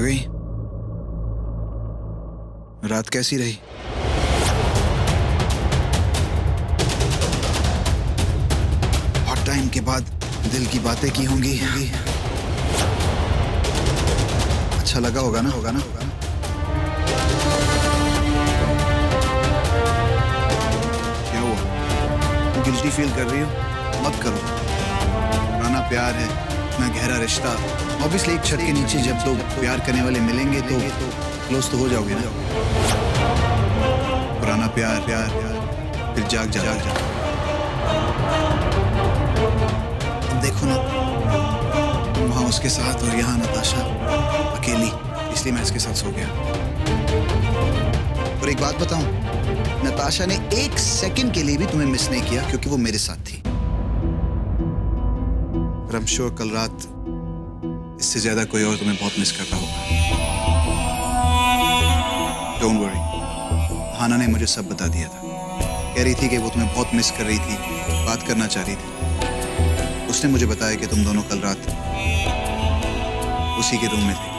गई? रात कैसी रही? बहुत टाइम के बाद दिल की बातें की होंगी। अच्छा लगा होगा ना? क्या हुआ? गिल्टी फील कर रही हो? मत करो। पुराना प्यार है, इतना गहरा रिश्ता। ऑब्वियसली एक छत के नीचे जब दो प्यार करने वाले मिलेंगे तो क्लोज तो हो जाओगे ना। पुराना प्यार फिर जाग जा। देखो ना, तुम वहां उसके साथ और यहाँ नताशा अकेली, इसलिए मैं इसके साथ सो गया। और एक बात बताऊं, नताशा ने एक सेकंड के लिए भी तुम्हें मिस नहीं किया क्योंकि वो मेरे साथ थी। पर आई एम श्योर कल रात इससे ज्यादा कोई और तुम्हें बहुत मिस कर रहा होगा। डोंट वरी, हाना ने मुझे सब बता दिया था। कह रही थी कि वो तुम्हें बहुत मिस कर रही थी, बात करना चाह रही थी। उसने मुझे बताया कि तुम दोनों कल रात उसी के रूम में थे।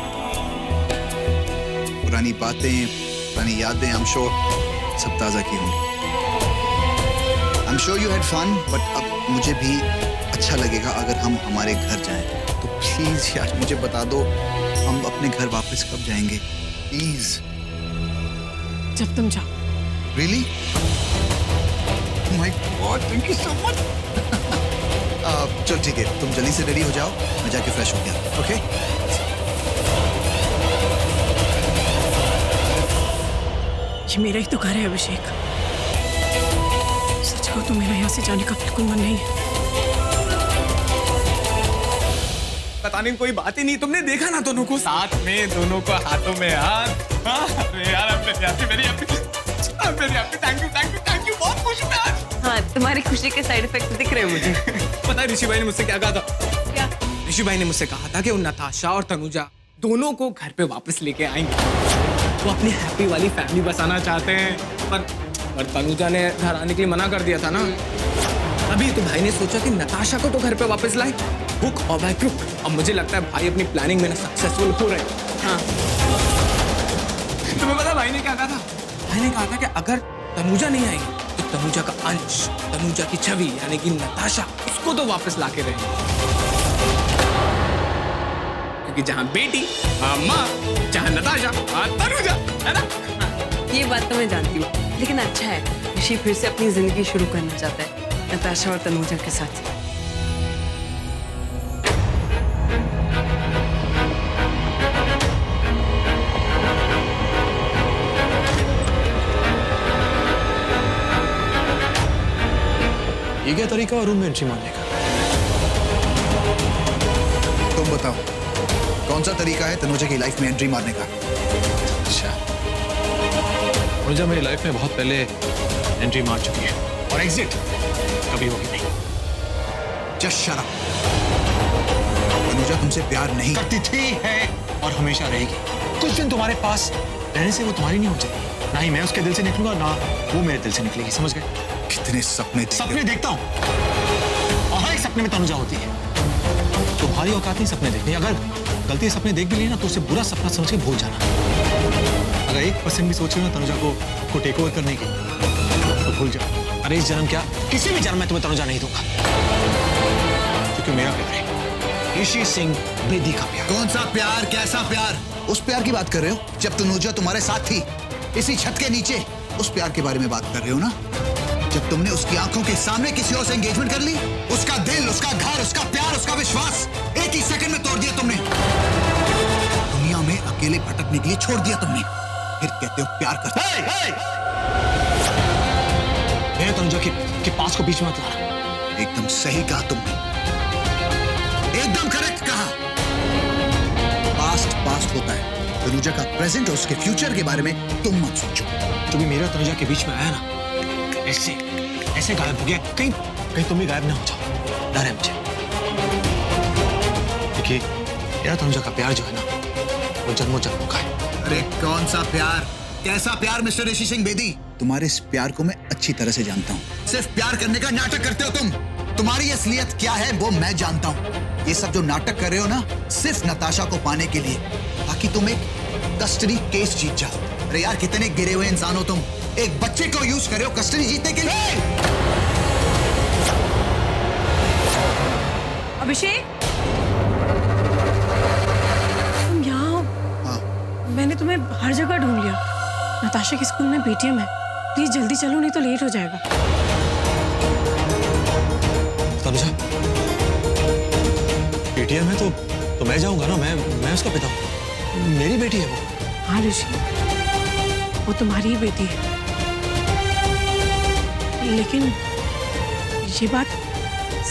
पुरानी बातें, पुरानी यादें आई एम श्योर सब ताजा की होंगी। I am sure you had fun, but अब मुझे भी अच्छा लगेगा अगर हम हमारे घर जाएं। तो प्लीज यार मुझे बता दो, हम अपने घर वापस कब जाएंगे? प्लीज। जब तुम जाओ। Really? My God, thank you so much. चल ठीक है, तुम जल्दी से रेडी हो जाओ, मैं जाके फ्रेश हो गया। ओके? ये मेरा ही तो घर है अभिषेक। सच कहो तो मेरा यहाँ से जाने का बिल्कुल मन नहीं है। पता नहीं कोई बात ही नहीं। तुमने देखा ना दोनों को साथ में, दोनों को हाथों में हाथ। अरे यार थैंक यू बहुत खुश हूँ यार। हाँ, तुम्हारी खुशी के साइड इफेक्ट दिख रहे हैं मुझे। पता है ऋषि भाई ने मुझसे क्या कहा था? क्या? ऋषि भाई ने मुझसे कहा था कि वो नताशा और तनुजा दोनों को घर पे वापस लेके आएंगे। वो अपनी हैप्पी वाली फैमिली बसाना चाहते हैं, पर तनुजा ने घर आने के लिए मना कर दिया था ना। अभी तो भाई ने सोचा कि नताशा को तो घर पे वापस लाए, हुक और बाय क्रुक। अब मुझे लगता है भाई अपनी प्लानिंग में ना सक्सेसफुल हो रहे हैं। हाँ। तुम्हें पता भाई ने क्या कहा था? भाई ने कहा था कि अगर तनुजा नहीं आएगी तो तनुजा का अंश, तनुजा की छवि यानी कि नताशा, उसको तो वापस लाके रहेंगे। क्योंकि जहां बेटी वहां माँ, जहां नताशा वहां तनुजा, है ना? ये बात तो मैं जानती हूँ, लेकिन अच्छा है ऋषि फिर से अपनी जिंदगी शुरू करना चाहता है नताशा और तनुजा के साथ। ये क्या तरीका रूम में एंट्री मारने का? तुम बताओ, कौन सा तरीका है तनुजा की लाइफ में एंट्री मारने का? अच्छा, तनुजा मेरी लाइफ में बहुत पहले एंट्री मार चुकी है और एग्जिट कभी होगी नहीं। Just shut up. तनुजा तुमसे प्यार नहीं करती थी, है और हमेशा रहेगी। कुछ दिन तुम्हारे पास रहने से वो तुम्हारी नहीं हो जाएगी। ना ही मैं उसके दिल से निकलूंगा, ना वो मेरे दिल से निकलेगी। समझ गए? कितने सपने देखता हूँ और हर एक सपने में तनुजा होती है। तुम्हारी औकात नहीं सपने देखने। अगर गलती से सपने देख भी लिए ना तो उसे बुरा सपना समझ के भूल जाना। अगर 1% भी सोच रहे हो ना तनुजा को टेक ओवर करने की तो भूल जाओ। अरे इस जन्म क्या, किसी भी जन्म में तुम्हें तनुजा नहीं दूंगा, क्योंकि मेरा प्यार है ऋषि सिंह बेदी का प्यार। कौन सा प्यार? कैसा प्यार? उस प्यार की बात कर रहे हो जब तनुजा तुम्हारे साथ थी, इसी छत के नीचे? उस प्यार के बारे में बात कर रहे हो ना, जब तुमने उसकी आंखों के सामने किसी और से एंगेजमेंट कर ली? उसका दिल, उसका घर, उसका प्यार, उसका विश्वास एक ही सेकंड में तोड़ दिया तुमने। दुनिया में अकेले भटकने के लिए छोड़ दिया तुमने, फिर कहते हो प्यार करते। मेरे तनुजा के पास को बीच में मत लाना। एकदम सही कहा तुमने, एकदम करेक्ट कहा। पास्ट होता है, तनुजा का प्रेजेंट और उसके फ्यूचर के बारे में तुम मत सोचो। जो भी मेरा तनुजा के बीच में आया ना, ऐसे गायब हो गया, कहीं तुम भी गायब ना हो जाओ। डर है मुझे। देखिए, मेरा तनुजा का प्यार जो है ना, वो जन्मों जन्मों का है। अरे कौन सा प्यार? कैसा प्यार मिस्टर ऋषि सिंह बेदी? तुम्हारे इस प्यार को मैं अच्छी तरह से जानता हूँ। सिर्फ प्यार करने का नाटक करते हो तुम। तुम्हारी असलियत क्या है वो मैं जानता हूं। ये सब जो नाटक कर रहे हो ना, सिर्फ नताशा को पाने के लिए, ताकि तुम एक कस्टडी केस जीत जाओ। अरे यार, कितने गिरे हुए इंसान हो तुम। एक बच्चे को यूज कर रहे हो कस्टडी जीतने के लिए। अभिषेक, तुम यहाँ हो? हाँ। मैंने तुम्हें हर जगह ढूंढ लिया। नताशा के स्कूल में पेटीएम है, प्लीज जल्दी चलो नहीं तो लेट हो जाएगा। तनुजा, पेटीएम है तो मैं जाऊंगा ना, मैं उसका पिता हूँ, मेरी बेटी है वो। हाँ ऋषि, वो तुम्हारी ही बेटी है, लेकिन ये बात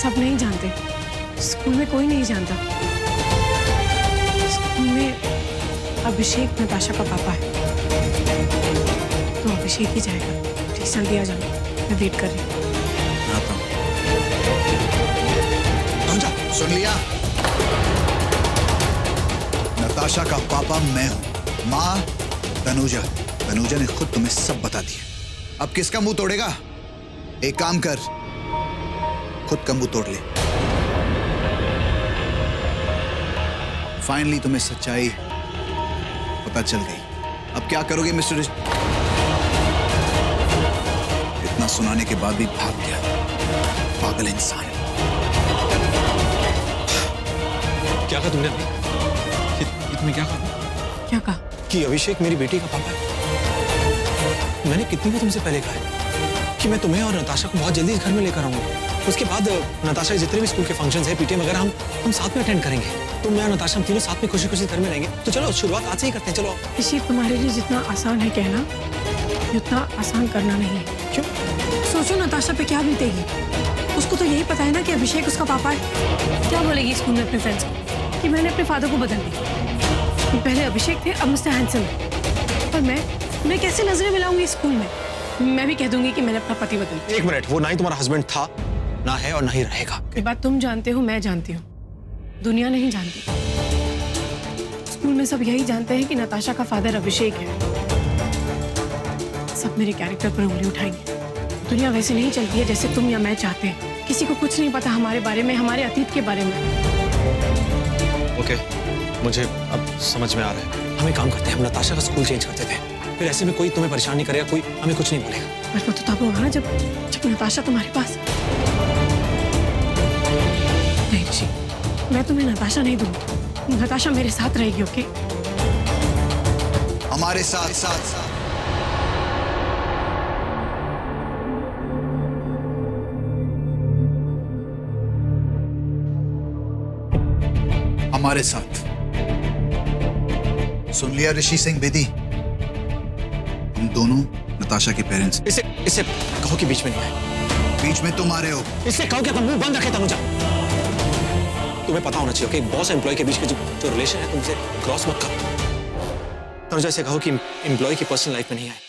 सब नहीं जानते। स्कूल में कोई नहीं जानता। स्कूल में अभिषेक नताशा का पापा है, तो अभिषेक ही जाएगा। प्लीज जल्दी आ जाओ, मैं वेट कर रही हूँ। आता हूं। तनुजा, सुन लिया? नताशा का पापा मैं हूं, माँ तनुजा। तनुजा ने खुद तुम्हें सब बता दिया। अब किसका मुंह तोड़ेगा? एक काम कर, खुद का मुंह तोड़ ले। फाइनली तुम्हें सच्चाई पता चल गई। अब क्या करोगे मिस्टर? इतना सुनाने के बाद भी भाग गया, पागल इंसान। क्या कहा तुमने? ये तुमने क्या कहा? क्या कहा? कि अभिषेक मेरी बेटी का पापा है। मैंने कितनी बार तुमसे पहले कहा है कि मैं तुम्हें और नताशा को बहुत जल्दी इस घर में लेकर आऊंगा। उसके बाद नताशा के जितने भी स्कूल के फंक्शंस है, पीटीएम वगैरह, हम साथ में अटेंड करेंगे। तुम, मैं और नताशा, हम तीनों साथ में खुशी खुशी घर में रहेंगे। तो चलो शुरुआत आज से ही करते हैं। चलो। ऋषि, तुम्हारे लिए जितना आसान है कहना, उतना आसान करना नहीं है। क्यों? सोचो नताशा पे क्या बीतेगी। उसको तो यही पता है ना कि अभिषेक उसका पापा है। क्या बोलेगी स्कूल में अपने फ्रेंड्स को कि मैंने अपने फादर को बदल दिया। पहले अभिषेक थे, अब मिस्टर हैंडसम। पर मैं कैसे नजरें मिलाऊंगी स्कूल में? मैं भी कह दूंगी कि मैंने अपना पति बदल दिया। एक मिनट, वो ना ही तुम्हारा हस्बैंड था, ना है और ना ही रहेगा। ये बात तुम जानते हो, मैं जानती हूँ, दुनिया नहीं जानती। स्कूल में सब यही जानते हैं कि नताशा का फादर अभिषेक है। सब मेरे कैरेक्टर पर उंगली उठाएंगे। दुनिया वैसे नहीं चलती है जैसे तुम या मैं चाहते हैं। किसी को कुछ नहीं पता हमारे बारे में, हमारे अतीत के बारे में। ओके, मुझे अब समझ में आ रहा है। हम एक काम करते हैं, हम नताशा का स्कूल चेंज करते थे, फिर ऐसे में कोई तुम्हें परेशान नहीं करेगा, कोई हमें कुछ नहीं बोलेगा। पर वो तो तब होगा ना जब नताशा तुम्हारे पास। नहीं ऋषि, मैं तुम्हें नताशा नहीं दूंगी। नताशा मेरे साथ रहेगी। ओके? हमारे साथ। हमारे साथ। सुन लिया ऋषि सिंह बेदी? हम दोनों नताशा के पेरेंट्स। इसे कहो कि बीच में नहीं आए। बीच में तुम आ रहे हो। इससे कहो कि तुम मुंह बंद रखे तनुजा। तुम्हें पता होना चाहिए कि बॉस और एम्प्लॉय के बीच के जो रिलेशन है, तुमसे क्रॉस मत करो। तनुजा, इसे कहो कि एम्प्लॉय की पर्सनल लाइफ में नहीं आए।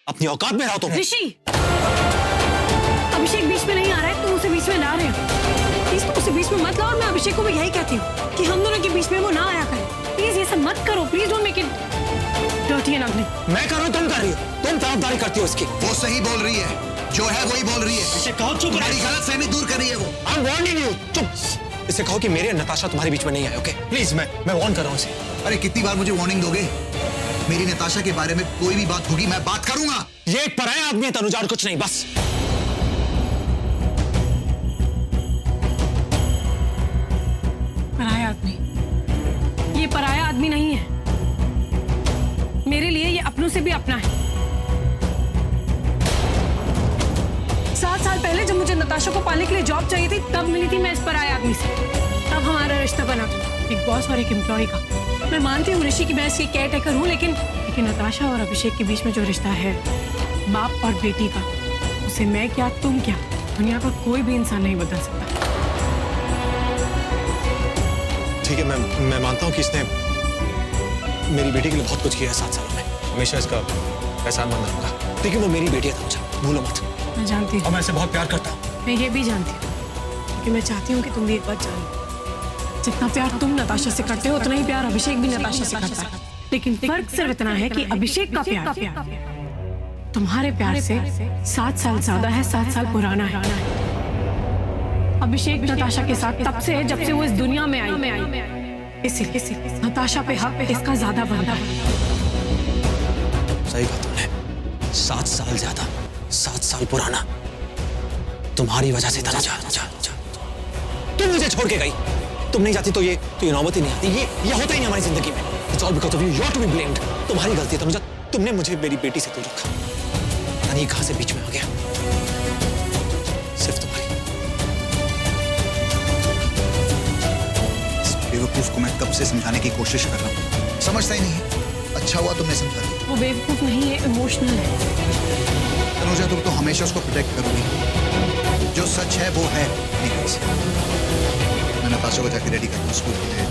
अपनी औकात में रहो तुम। ऋषि, अभिषेक बीच में नहीं आ रहा है, तुम उसे बीच में ला रहे हो। प्लीज तुम उसे बीच में मत लाओ। और मैं अभिषेक को भी यही कहती हूँ कि हम दोनों के बीच में वो ना आया करे। प्लीज ये सब मत करो। Please don't make it dirty and अगली। मैं कर रहा हूँ, तुम कर रही हो। तुम तरफदारी करती हो उसकी। वो सही बोल रही है, जो है वही बोल रही है। इसे कहो चुप रहे। तुम्हारी गलतफहमी दूर कर रही है वो। I'm warning you, चुप। इसे कहो कि मेरे और नताशा तुम्हारे बीच में नहीं आए। ओके प्लीज, मैं वार्न कर रहा हूँ इसे। अरे कितनी बार मुझे वार्निंग दोगे? मेरी नताशा के बारे में कोई भी बात होगी मैं बात करूंगा। ये एक पराया आदमी है तनुजा, और कुछ नहीं, बस। पराया आदमी? ये पराया आदमी नहीं है। मेरे लिए ये अपनों से भी अपना है। 7 साल पहले जब मुझे नताशा को पालने के लिए जॉब चाहिए थी, तब मिली थी मैं इस पराये आदमी से। तब हमारा रिश्ता बना था, एक बॉस और एक एम्प्लॉय का। मैं मानती हूँ ऋषि की मैं इसकी केयर टेकर हूँ, लेकिन नताशा और अभिषेक के बीच में जो रिश्ता है बाप और बेटी का, उसे मैं क्या तुम क्या, दुनिया का कोई भी इंसान नहीं बदल सकता। ठीक है, मैं मानता हूँ कि इसने मेरी बेटी के लिए बहुत कुछ किया है 7 सालों में। हमेशा इसका एहसानमंद रहूंगा, लेकिन वो मेरी बेटी है तनुजा, भूलो मत। मैं जानती हूँ, और मैं इसे बहुत प्यार करता हूँ। मैं ये भी जानती हूँ, क्योंकि मैं चाहती हूँ कि तुम भी एक बात जानो। जितना प्यार तुम नताशा से करते हो, उतना ही प्यार अभिषेक भी नताशा से करता है। लेकिन फर्क सिर्फ इतना है कि अभिषेक का प्यार तुम्हारे प्यार से 7 साल ज्यादा है, 7 साल पुराना है। अभिषेक नताशा के साथ तब से है जब से वो इस दुनिया में आई। इसीलिए नताशा पे हक इसका ज्यादा बनता है। सही कहा तुमने। 7 साल ज्यादा, 7 साल पुराना, तुम्हारी वजह से तनुजा। तुम मुझे छोड़ के गई। तुम नहीं जाती तो ये नौबत ही नहीं आती। ये होता ही नहीं हमारी जिंदगी में। It's all because of you. You are to be blamed. तुम्हारी गलती है तनुजा। तुमने मुझे मेरी बेटी से दूर रखा। पता नहीं कहां से बीच में आ गया। सिर्फ तुम्हारी। इस बेवकूफ को मैं कब से समझाने की कोशिश कर रहा हूँ, समझता ही नहीं है। अच्छा हुआ तुमने समझा। वो बेवकूफ नहीं है, इमोशनल है। तनुजा तुम तो हमेशा उसको प्रोटेक्ट करोगी। जो सच है वो है। मैं नताशा को जाके रेडी करता हूँ स्कूल के लिए।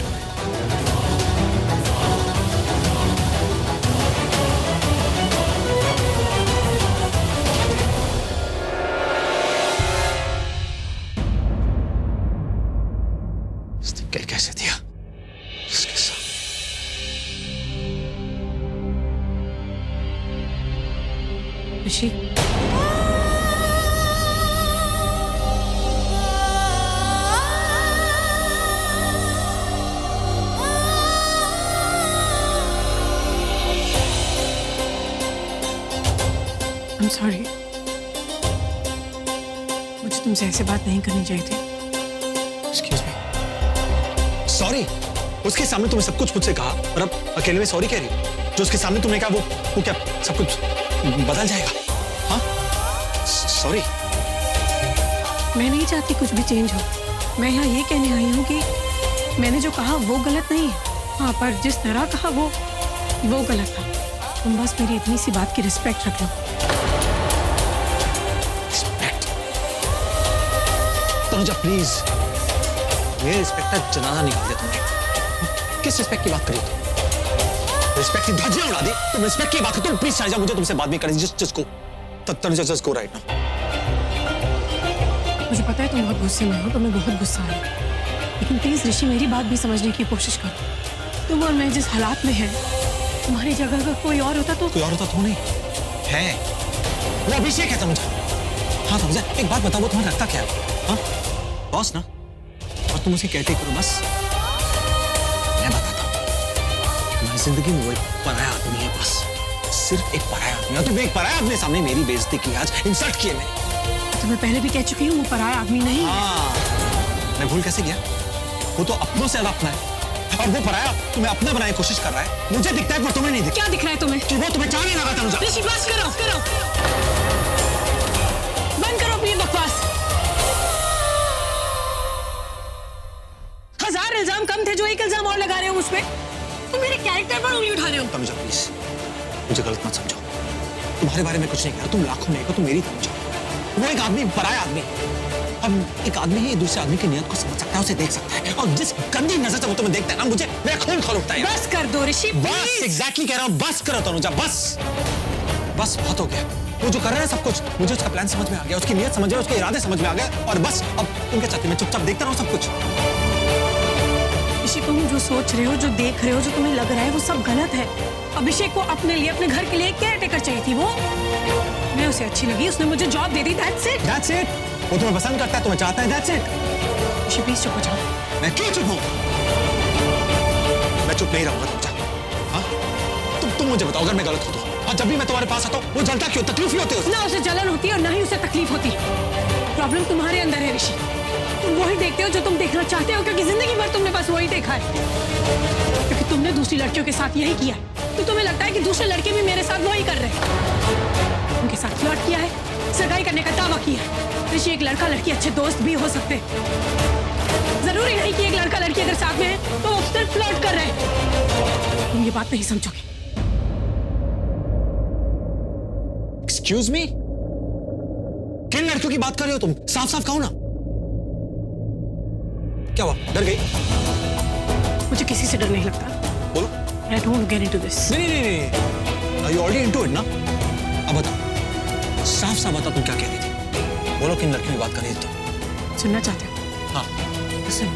इसने कैसे दिया इसके साथ? ऋषि, I'm sorry. मुझे तुमसे ऐसे बात नहीं करनी चाहिए थी। Excuse me. सॉरी। उसके सामने तुमने सब कुछ मुझसे कहा और अब अकेले में सॉरी कह रही हो। जो उसके सामने तुमने कहा वो क्या सब कुछ बदल जाएगा? हाँ, सॉरी। मैं नहीं चाहती कुछ भी चेंज हो। मैं यहाँ ये कहने आई हूँ कि मैंने जो कहा वो गलत नहीं है। हाँ, पर जिस तरह कहा वो गलत था। तुम बस मेरी इतनी सी बात की रिस्पेक्ट रख लो। रिस्पेक्ट? तनुजा प्लीज, मेरे रिस्पेक्ट का जनाजा निकाल दिया तुमने। किस रिस्पेक्ट की बात करी तुम? रिस्पेक्ट की धज्जियां उड़ा दी। तुम रिस्पेक्ट की बात करते हो? प्लीज शायजा, मुझे तुमसे बात नहीं करनी। Just go. Tanuja just go right now. मुझे पता है तुम बहुत गुस्से में हो, तुम्हें बहुत गुस्सा है, लेकिन प्लीज ऋषि मेरी बात भी समझने की कोशिश करो। तुम और मैं जिस हालात में हैं, तुम्हारी जगह अगर कोई और होता तो तो नहीं है। वो अभिषेक है तनुजा। हाँ तनुजा, एक बात बताओ, वो तुम्हें लगता क्या है? हाँ, बॉस ना, और तुम उसे कहते करो बस। मैं बताता हूँ, तुम्हारी जिंदगी में वो एक पराया आदमी है, बस सिर्फ एक पराया आदमी। और तुम एक पराया आदमी सामने मेरी बेइज्जती की, आज इंसल्ट किए मैंने। तुम्हें पहले भी कह चुकी हूँ वो पराया आदमी नहीं है। हाँ, मैं भूल कैसे गया? वो तो अपनों से ज्यादा अपना है, और वो पराया तुम्हें अपना बनाने की कोशिश कर रहा है। मुझे दिखता है वो तुम्हें नहीं दिखता। क्या दिख रहा है तुम्हें? कि वो तुम्हें चाहने लगा तनुजा। ऋषि बस करो, बंद करो अपनी बकवास। 1000 इल्जाम कम थे जो एक इल्जाम और लगा रहे हो मुझ पे। तुम मेरे कैरेक्टर पर उंगली उठा रहे हो। तनुजा प्लीज, मुझे गलत मत समझो। तुम्हारे बारे में कुछ नहीं कह रहा। तुम लाखों नहीं हो, तुम मेरी तनुजा। वो एक आदमी, पराया आदमी। अब एक आदमी ही दूसरे आदमी की नियत को समझ सकता है, उसे देख सकता है, और जिस गंदी नजर से वो तुम्हें देखता है ना, मुझे मेरा खून खौल उठता है। बस कर दो ऋषि, बस, एग्जैक्टली कह रहा हूँ, बस करो तनुजा, बस बहुत हो गया। वो जो कर रहा है सब कुछ, मुझे उसका प्लान समझ में आ गया, उसकी नियत समझ में, उसके इरादे समझ में आ गए, और बस अब तुम क्या चाहते हो? मैं चुपचाप देखता रहूं सब कुछ? ऋषि, तुम जो सोच रहे हो, जो देख रहे हो, जो तुम्हें लग रहा है वो सब गलत है। अभिषेक को अपने लिए, अपने घर के लिए केयर टेकर चाहिए थी। वो मैं उसे अच्छी लगी, उसने मुझे job they the. That's it. वो तुम्हें पसंद करता है, तुम्हें चाहता है, that's it. ऋषि प्लीज चुप हो जाओ। मैं क्यों चुप हूं? मैं चुप नहीं रहूंगा तनुजा। हाँ, तुम मुझे बताओ, अगर मैं गलत हूं तो। और जब भी मैं तुम्हारे पास आता हूं, वो जलता क्यों? तकलीफ ही होती है उसे। ना उसे जलन होती है और ना ही उसे तकलीफ होती। प्रॉब्लम तुम्हारे अंदर है ऋषि। तुम वही देखते हो जो तुम देखना चाहते हो, क्योंकि जिंदगी भर तुमने बस वही देखा है। क्योंकि तुमने दूसरी लड़कियों के साथ यही किया है, तो तुम्हें लगता है कि दूसरे लड़के भी मेरे साथ वही कर रहे हैं। उनके साथ फ्लर्ट किया है, सगाई करने का दावा किया है। ऋषि, एक लड़का लड़की अच्छे दोस्त भी हो सकते हैं। जरूरी नहीं कि एक लड़का लड़की अगर साथ में है तो वो सिर्फ फ्लर्ट कर रहे हैं। तुम ये बात नहीं समझोगे। एक्सक्यूज मी, किन लड़कियों की बात कर रहे हो तुम? साफ साफ कहो ना। क्या हुआ, डर गई? मुझे किसी से डर नहीं लगता। बोलो। I don't get into this. नहीं। Are you already into it ना? अब बताओ, साफ साफ बताओ, तुम क्या कह रही थी? बोलो, किन लड़कियों की बात कर रही थी तुम? सुनना चाहते हो? हाँ। सुन।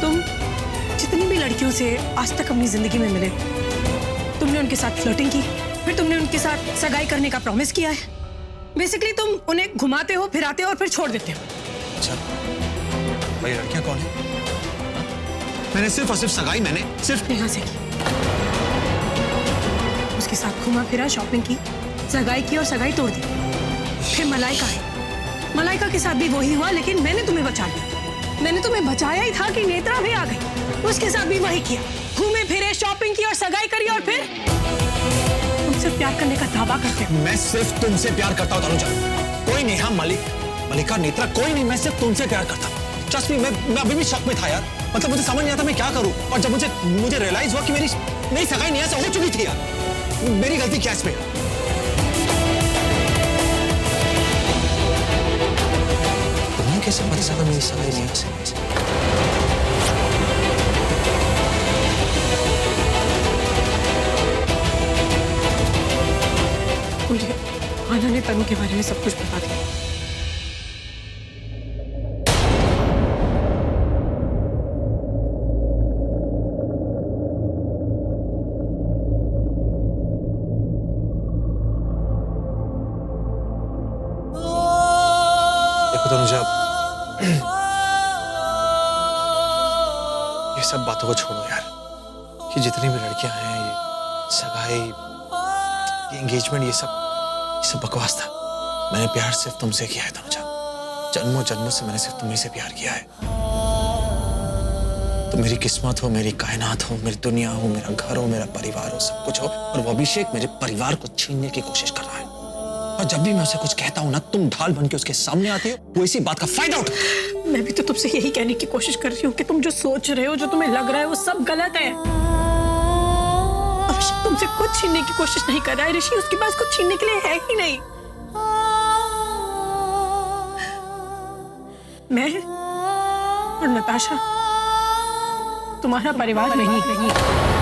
तुम जितनी भी लड़कियों से आज तक अपनी जिंदगी में मिले, तुमने उनके साथ फ्लर्टिंग की, फिर तुमने उनके साथ सगाई करने का प्रॉमिस किया है, बेसिकली तुम उन्हें घुमाते हो, फिराते हो और फिर छोड़ देते हो। अच्छा, भाई लड़कियां कौन है? मैंने सिर्फ और सिर्फ सगाई मैंने सिर्फ नेहा से की, उसके साथ घुमा फिरा, शॉपिंग की, सगाई की और सगाई तोड़ दी। फिर मलाइका आई, मलाइका के साथ भी वही हुआ, लेकिन मैंने तुम्हें बचा लिया। मैंने तुम्हें बचाया ही था कि नेत्रा भी आ गई, उसके साथ भी वही किया, घूमे फिरे, शॉपिंग की और सगाई करी, और फिर तुमसे प्यार करने का दावा करते हो। मैं सिर्फ तुमसे प्यार करता हूँ तनुजा, कोई नहीं। हाँ मलिका, नेत्रा, कोई नहीं, मैं सिर्फ तुमसे प्यार करता हूँ। ट्रस्ट मी, मैं अभी भी शक में था यार। मतलब मुझे समझ नहीं आता मैं क्या करूँ, और जब मुझे रियलाइज हुआ कि मेरी सगाई नेहा से हो चुकी थी यार, मेरी गलती क्या इसमें? तुम्हें कैसे पता चला मेरी सगाई नेहा से? मुझे आना ने तनु के बारे में सब कुछ बता दिया। देखो तनुजा, ये सब बातों को छोड़ो यार। कि जितनी भी लड़कियां हैं, ये सगाई, ये एंगेजमेंट, ये सब बकवास था। मैंने प्यार सिर्फ तुमसे किया है तनुजा। जन्मों जन्मों से मैंने सिर्फ तुम्ही से प्यार किया है। तो मेरी किस्मत हो, मेरी कायनात हो, मेरी दुनिया हो, मेरा घर हो, मेरा परिवार हो, सब कुछ हो, और वो अभिषेक मेरे परिवार को छीनने की कोशिश कर रहा है। और जब भी मैं उसे कुछ कहता हूँ ना, तुम ढाल बन के उसके सामने आती हो, वो इसी बात का फायदा उठाती। मैं भी तो तुमसे यही कहने की कोशिश कर रही हूँ कि तुम जो सोच रहे हो, जो तुम्हें लग रहा है, वो सब गलत है। अभिषेक तुमसे कुछ छीनने की कोशिश नहीं कर रहा है ऋषि, उसके पास कुछ छीनने के लिए है ही नहीं। मैं और नताशा तुम्हारा परिवार नहीं है।